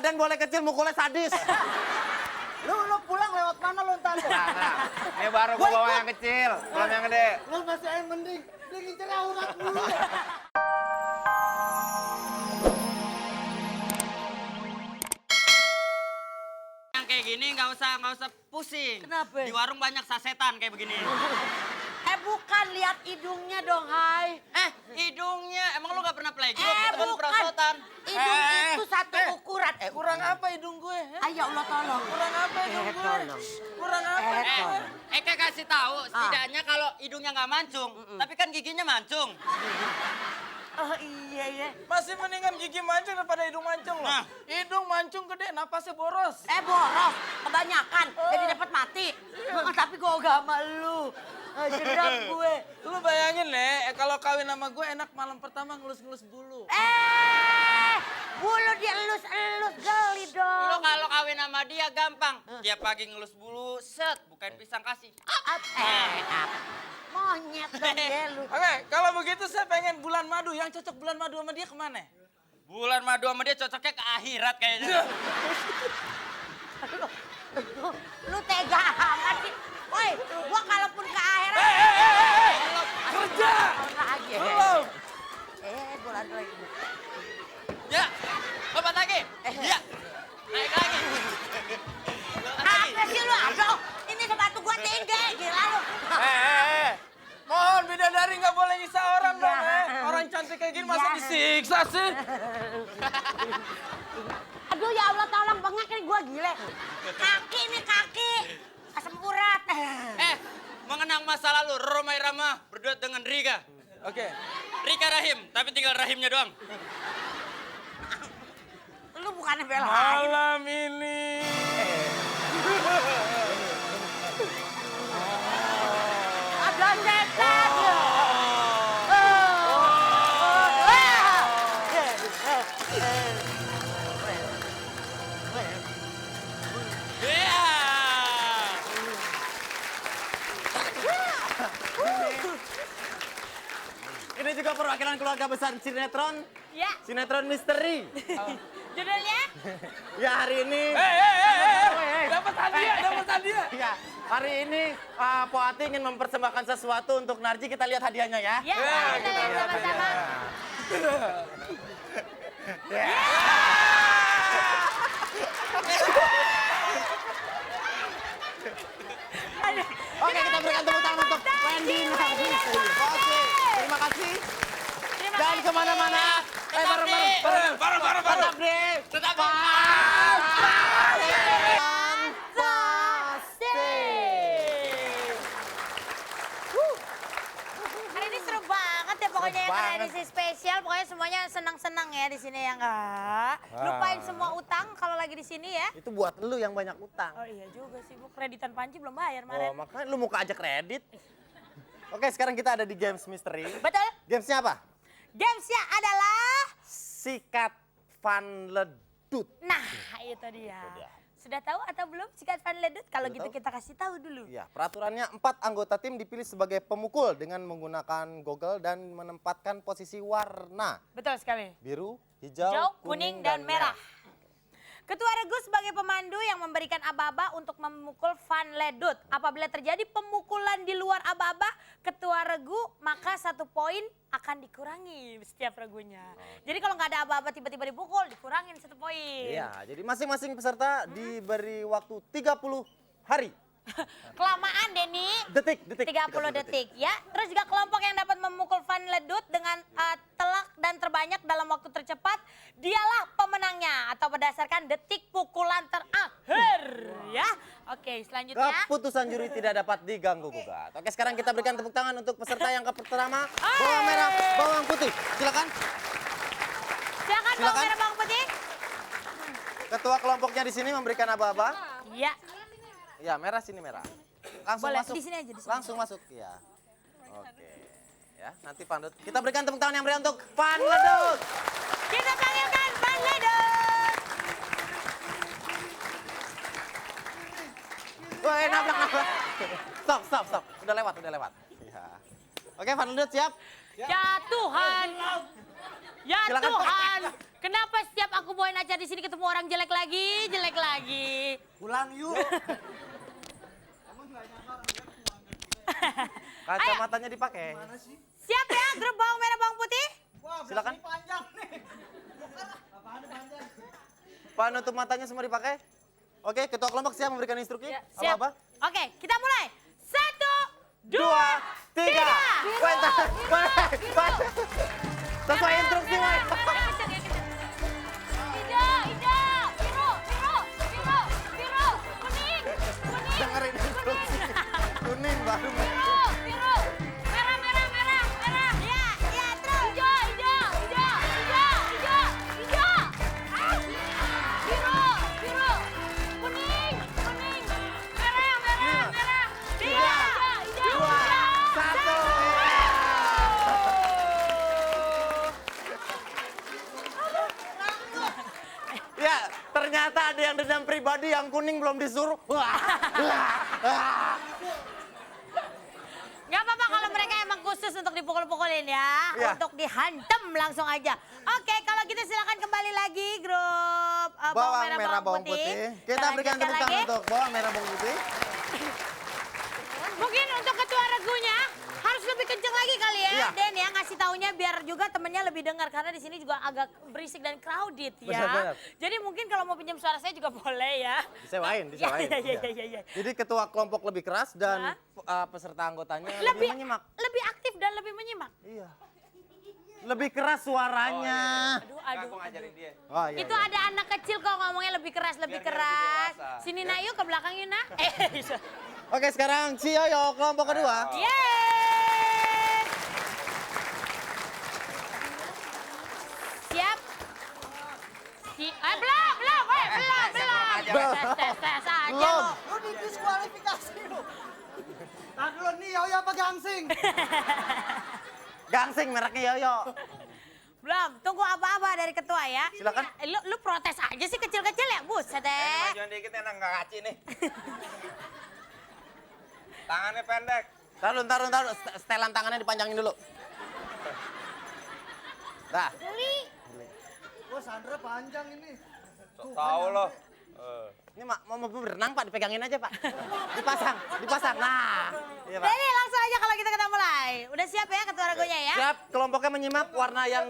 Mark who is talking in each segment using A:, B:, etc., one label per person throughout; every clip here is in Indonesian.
A: badan boleh kecil, mukulnya sadis.
B: Lu pulang lewat mana lu ntar?
A: Nah, ini baru gua bawa yang kecil, belum yang gede.
B: Lu masih aja mending ngincer aurat dulu.
C: Yang kayak gini nggak usah pusing.
D: Kenapa?
C: Di warung banyak sasetan kayak begini.
D: Bukan, lihat hidungnya dong, Hai.
C: Hidungnya emang lu nggak pernah play game?
D: Bukan.
C: Perosotan.
D: Hidung itu satu ukuran.
B: Kurang apa hidung gue?
D: Ayo Allah tolong.
B: Kurang apa hidung gue?
D: Tolong.
B: Kurang apa?
C: Eke kasih tahu setidaknya kalau hidungnya nggak mancung, tapi kan giginya mancung.
D: Oh iya.
B: Masih mendingan gigi mancung daripada hidung mancung loh.
C: Nah.
B: Hidung mancung gede, napasnya boros.
D: Boros, kebanyakan. Jadi dapat mati. Tapi gue gak sama lu. Jedam gue.
B: Lu bayangin, Le, kalau kawin sama gue enak malam pertama ngelus-ngelus bulu.
D: Bulu dia elus-elus geli
C: Lu
D: dong.
C: kalau kawin sama dia gampang. Tiap pagi ngelus bulu, set, bukain pisang kasih.
D: Monyet dong dia lu.
B: Oke, kalau begitu saya pengen bulan madu. Yang cocok bulan madu sama dia kemana?
C: Bulan madu sama dia cocoknya ke akhirat kayaknya.
D: Lu tega amat sih. Woi, gua kalaupun ke akhirat.
B: Kerja!
D: Lagi.
B: Belum!
D: Bulan lagi.
C: Ya, lompat lagi. Ya, naik lagi.
D: Apa sih lu? Aduh, ini sepatu gua tinggi. Gila lu.
B: Mohon bidadari nggak boleh nyiksa orang dong, Orang cantik kayak gini masa
D: Ya.
B: disiksa sih?
D: Aduh ya Allah tolong bengek ini gua gile. Kaki nih kaki. Asam urat.
C: Mengenang masa lalu, Roma Irama berduet dengan Rika.
B: Oke.
C: Rika Rahim, tapi tinggal rahimnya doang.
D: Lu bukannya belain.
B: Malam ini.
D: Ada setan.
C: Iya.
A: Ini juga perwakilan keluarga besar sinetron,
D: Ya,
A: sinetron misteri.
D: judulnya?
A: Ya hari ini.
B: Dapat hadiah.
A: Ya, hari ini Po Ati ingin mempersembahkan sesuatu untuk Narji. Kita lihat hadiahnya ya.
D: Ya, kita lihat sama-sama.
A: Oke, kita berikan tepuk tangan untuk Wendy Narji. Oke, terima kasih. Dan kemana-mana.
C: Bareng.
A: Tetap di.
C: Tetap
D: Hari ini seru banget ya pokoknya yang
A: banget.
D: edisi spesial. Pokoknya semuanya senang-senang ya di sini ya enggak. Lupain semua utang kalau lagi di sini ya.
A: Itu buat lu yang banyak utang.
D: Oh iya juga sih, Bu. Kreditan Panji belum bayar
A: Oh,
D: kemarin.
A: makanya lu muka aja kredit. Oke, sekarang kita ada di Games Misteri.
D: Betul?
A: Gamesnya apa?
D: Gamesnya adalah...
A: Sikat Van Ledut.
D: Nah, itu dia.
A: dia.
D: Sudah tahu atau belum sikat Van Ledut? Kalau
A: Sudah
D: gitu
A: tahu.
D: kita kasih tahu dulu.
A: Ya, peraturannya 4 anggota tim dipilih sebagai pemukul dengan menggunakan goggle dan menempatkan posisi warna
D: Betul sekali.
A: biru, hijau,
D: Hijau, kuning, dan merah. Ketua Regu sebagai pemandu yang memberikan aba-aba untuk memukul Van Ledut. Apabila terjadi pemukulan di luar aba-aba, Ketua Regu maka 1 poin akan dikurangi setiap regunya. Jadi kalau nggak ada aba-aba tiba-tiba dipukul, dikurangin 1 poin.
A: Iya, jadi masing-masing peserta diberi waktu 30 hari.
D: Kelamaan Denny.
A: Detik.
D: 30 detik ya. Terus juga kelompok yang dapat memukul Van Ledut dengan telak dan terbanyak dalam waktu tercepat, dialah pemenangnya atau berdasarkan detik pukulan terakhir ya. Oke, selanjutnya.
A: Keputusan juri tidak dapat diganggu gugat. Oke, sekarang kita berikan tepuk tangan untuk peserta yang pertama, bawang merah, bawang putih. Silakan.
D: Silakan bawang merah bawang putih.
A: Ketua kelompoknya di sini memberikan aba-aba.
D: Iya.
A: Ya, merah sini merah. Langsung
D: Boleh,
A: masuk.
D: di sini aja, di sini.
A: Langsung masuk, ya. Oke. Ya, nanti Pandut. Kita berikan tepuk tangan yang meriah untuk Van Ledut.
D: Kita panggilkan Van Ledut.
A: Woi, nabrak. Stop. Udah lewat. Ya. Oke, Van Ledut siap?
D: Ya Tuhan. Ya
A: Silakan.
D: Tuhan. Kenapa setiap aku bawain acara di sini ketemu orang jelek lagi?
B: Pulang yuk.
A: Kacamatanya dipakai.
D: Siap ya, grup bawang merah bawang putih?
A: Silakan.
B: Panjang nih. Apaan panjang?
A: Penutup matanya semua dipakai. Oke, ketua kelompok siap memberikan instruksi.
D: Siap.
A: Apa-apa?
D: Oke, kita mulai. 1, 2,
A: 3. Sesuai instruksi, Wai.
D: Biru, kuning,
A: Dengerin instruksi. Kuning baru.
D: merah. Ya, terus. Hijau. Biru, kuning, merah.
A: 1. Ya, ternyata ada yang dendam pribadi, yang kuning belum disuruh.
D: Gak apa-apa kalau mereka emang khusus untuk dipukul-pukulin ya.
A: Iya.
D: Untuk dihantam langsung aja. Oke, kalau gitu silakan kembali lagi grup bawang merah bawang putih.
A: Kita berikan tepuk tangan untuk bawang merah bawang putih.
D: Mungkin untuk ketua regunya harus lebih kenceng lagi kali ya,
A: Iya.
D: Den ya, ngasih taunya biar juga temennya lebih dengar karena di sini juga agak berisik dan crowded ya.
A: Benar.
D: Jadi mungkin kalau mau pinjam suara saya juga boleh ya.
A: Disewain.
D: Iya.
A: Jadi ketua kelompok lebih keras dan peserta anggotanya lebih menyimak.
D: Lebih aktif dan lebih menyimak.
A: Iya. Lebih keras suaranya.
D: Aduh.
C: ngajarin dia.
A: Oh, iya,
D: Itu
A: iya.
D: ada anak kecil kok ngomongnya lebih keras.
C: Biar dia lebih dewasa.
D: Sini nak yuk ke belakang yuk nak.
A: Oke, sekarang si Yoyo kelompok kedua.
D: Yeay. Siap. Belum. Tes aja
A: Belum.
D: lo.
B: Lu didiskualifikasi lu. Tadi dulu nih Yoyo apa Gangsing?
A: Gangsing mereknya Yoyo.
D: Belum, tunggu apa-apa dari ketua ya.
A: Silakan.
D: Lu protes aja sih kecil-kecil ya, buset deh.
C: Majuan dikit enak nggak kaci nih. Tangannya pendek.
A: Taruh. Setelan tangannya dipanjangin dulu. Dah.
B: Wah Sandra panjang ini.
C: Tahu loh.
A: Ini mau berenang Pak, dipegangin aja Pak. Dipasang. Nah. Iya Pak.
D: Jadi langsung aja kalau kita mulai. Udah siap ya ketua regunya ya?
A: Siap, kelompoknya menyimak warna yang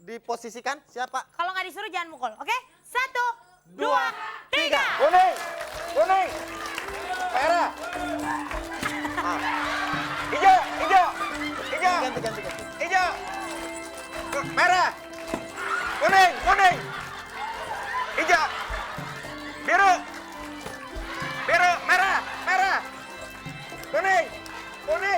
A: diposisikan. Siap Pak.
D: Kalau nggak disuruh jangan mukul, oke? 1, 2, 3.
C: Kuning. Merah. Hijau.
A: Ganti.
C: Hijau. Merah. Kuning. Hijau. Biru. Merah. Kuning. Biru.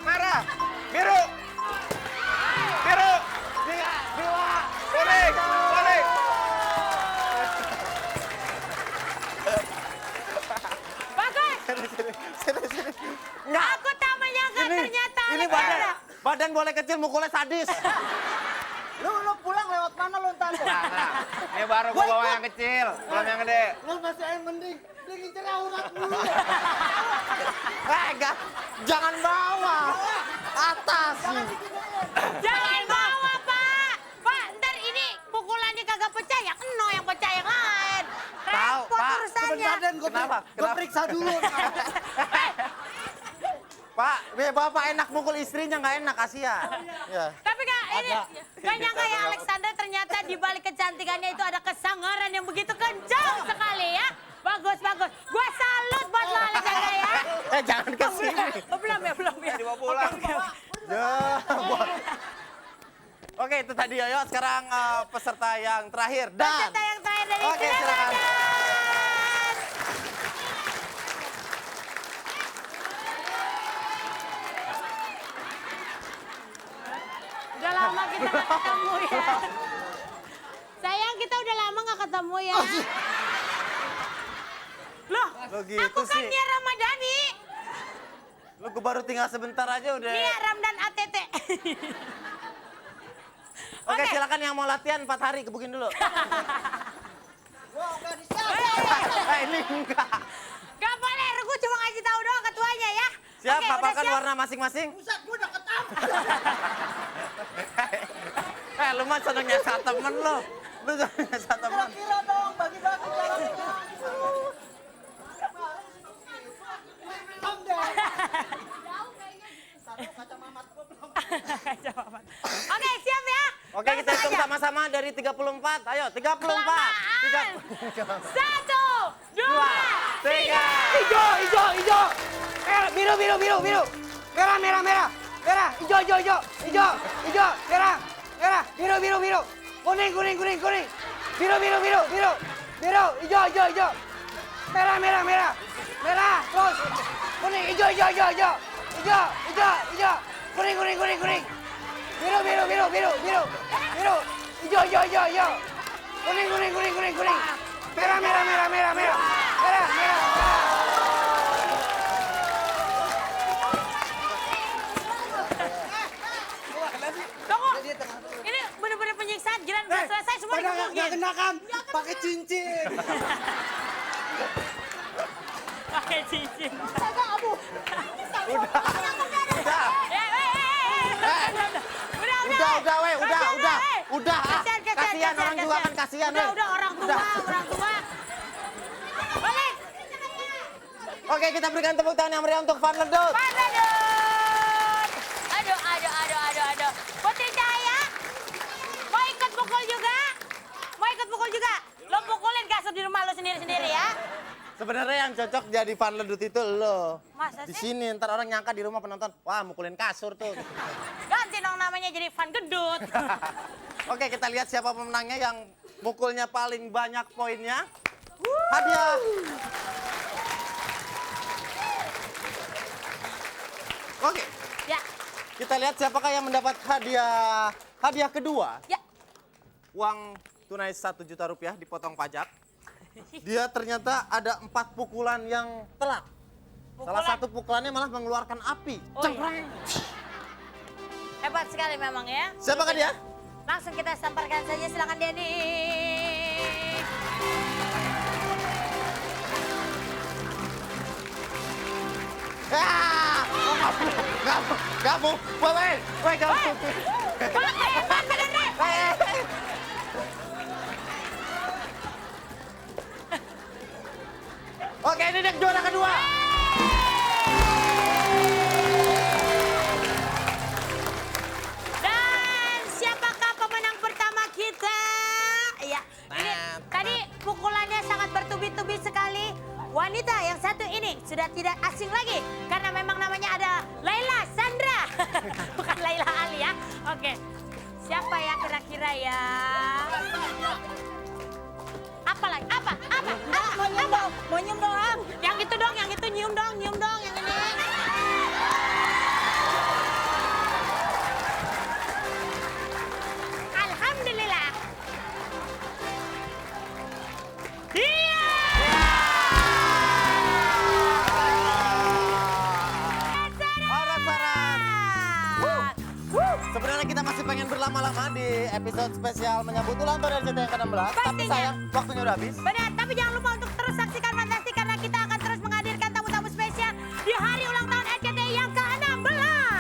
C: Merah. Biru. Kuning.
D: Bagus.
A: Sini.
D: Aku tak menyangka ternyata
A: Ini badan boleh kecil, mukulnya sadis.
B: Lu pulang lewat mana lu ntar?
C: Ini baru gua bawa yang kecil, belum yang gede.
B: Lu masih yang mending. Dia ngincer aurat dulu.
A: Jangan bawa. Atas.
D: Jangan bawa, Pak. Pak, ntar ini pukulannya kagak pecah, yang eno yang pecah yang lain.
A: Tahu,
D: Repot
A: Pak.
D: urusannya.
B: Sebentar Den,
A: Kenapa?
B: gue periksa dulu.
A: Pak, Bapak enak mukul istrinya, nggak enak, kasihan. Ya.
D: Tapi gak nyangka ya Alexander ternyata di balik kecantikannya itu ada kesangaran yang begitu kencang sekali ya. Bagus. Gua salut buat lo Alexander ya.
A: Jangan ke sini.
D: Belum ya.
C: Dibawa pulang.
A: Ya, Oke, itu tadi Yoyo. Sekarang peserta yang terakhir. Dan
D: Peserta yang terakhir dari
A: Oke, silakan.
D: Udah lama kita gak ketemu ya. Sayang, kita udah lama gak ketemu ya. Loh,
A: Lo gitu
D: aku kan
A: sih.
D: Nia Ramadhani.
A: Lu gue baru tinggal sebentar aja udah.
D: Nia Ramdan ATT.
A: Oke, silakan yang mau latihan 4 hari kebukin dulu. Ini enggak.
D: Gak boleh, gue cuma ngasih tahu doang ketuanya ya.
A: Siap,
D: Oke, udah
A: hafalkan
D: siap?
A: warna masing-masing.
B: Buset, gue udah ketangkep.
A: Lu mah seneng nyasar temen lo. Lu seneng nyasar temen.
B: Kira dong, bagi-bagi jalannya.
D: Oke, siap ya?
A: Oke, kita
D: Langsung
A: hitung
D: aja.
A: sama-sama dari 34. Ayo, 34.
D: Kelamaan. 1, 2,
A: 3.
B: Hijau. Merah, biru. Merah. Hijau. Merah. Biru. Kuning. Biru. Hijau. Merah. Terus. Kuning, hijau. Kuning. Biru. Hijau. Kuning. Merah.
D: Tunggu. Ini bener-bener penyiksaan. Giliran udah selesai semua dikebukin.
B: kenakan, pakai cincin.
D: Pakai cincin.
A: Udah. Udah. Kasihan orang juga kan kasihan.
D: Udah orang tua. Balik.
A: Oke, kita berikan tepuk tangan yang meriah untuk Van Ledut.
D: Van Ledut. Aduh. Putri Cahaya, mau ikut pukul juga? Lo pukulin kasur di rumah lo sendiri-sendiri ya.
A: Sebenarnya yang cocok jadi Van Ledut itu lo.
D: Masa
A: Di
D: sih?
A: sini ntar orang nyangka di rumah penonton, wah mukulin kasur tuh.
D: Ganti dong namanya jadi Van Gedut.
A: Oke, kita lihat siapa pemenangnya yang mukulnya paling banyak poinnya. Hadiah. Oke,
D: Ya,
A: kita lihat siapakah yang mendapat hadiah kedua.
D: ya.
A: Uang tunai 1 juta rupiah dipotong pajak. Dia ternyata ada 4 pukulan yang telak. Salah satu pukulannya malah mengeluarkan api.
D: Oh, iya. Hebat sekali memang ya.
A: Siapakah dia?
D: Langsung kita samparkan saja, silakan Denny.
A: Kamu, woi, kamu. Oke, ini dia juara kedua.
D: Dan siapakah pemenang pertama kita? Ya, ini tadi pukulannya sangat bertubi-tubi sekali. Wanita yang satu ini sudah tidak asing lagi karena memang namanya ada Laila Sandra. Bukan Laila Ali ya. Oke. Siapa ya kira-kira ya? Apa lagi? Apa? Mau nyium dong. Yang itu dong, yang itu nyium dong, yang ini. Alhamdulillah. Iya.
A: Sebenarnya kita masih pengen berlama-lama di episode spesial menyambut ulang tahun RCTI yang ke-16. Tapi
D: Pastinya.
A: sayang, waktunya udah habis.
D: Benar, tapi jangan lupa untuk terus saksikan Fantastik karena kita akan terus menghadirkan tamu-tamu spesial di hari ulang tahun RCTI yang ke-16.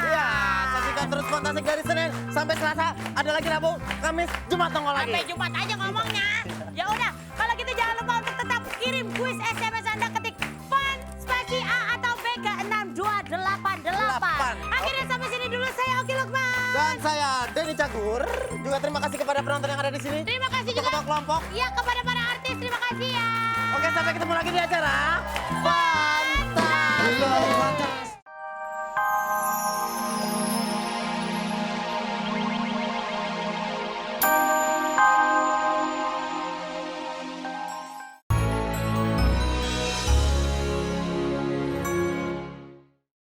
A: Iya, saksikan terus Fantastik dari Senin sampai Selasa. Ada lagi Rabu, Kamis, Jumat nongol lagi.
D: Sampai Jumat aja ngomongnya. Ya udah, kalau gitu jangan lupa untuk tetap kirim kuis SMS Anda, ketik FAN spasi A atau B ke 6288. Akhirnya sampai sini dulu, saya Oki Lukman.
A: Dan saya Denny Cagur. Juga terima kasih kepada penonton yang ada di sini.
D: Terima kasih
A: Untuk
D: juga.
A: ketua kelompok.
D: Ya, kepada para artis terima kasih ya.
A: Oke, sampai ketemu lagi di acara Fun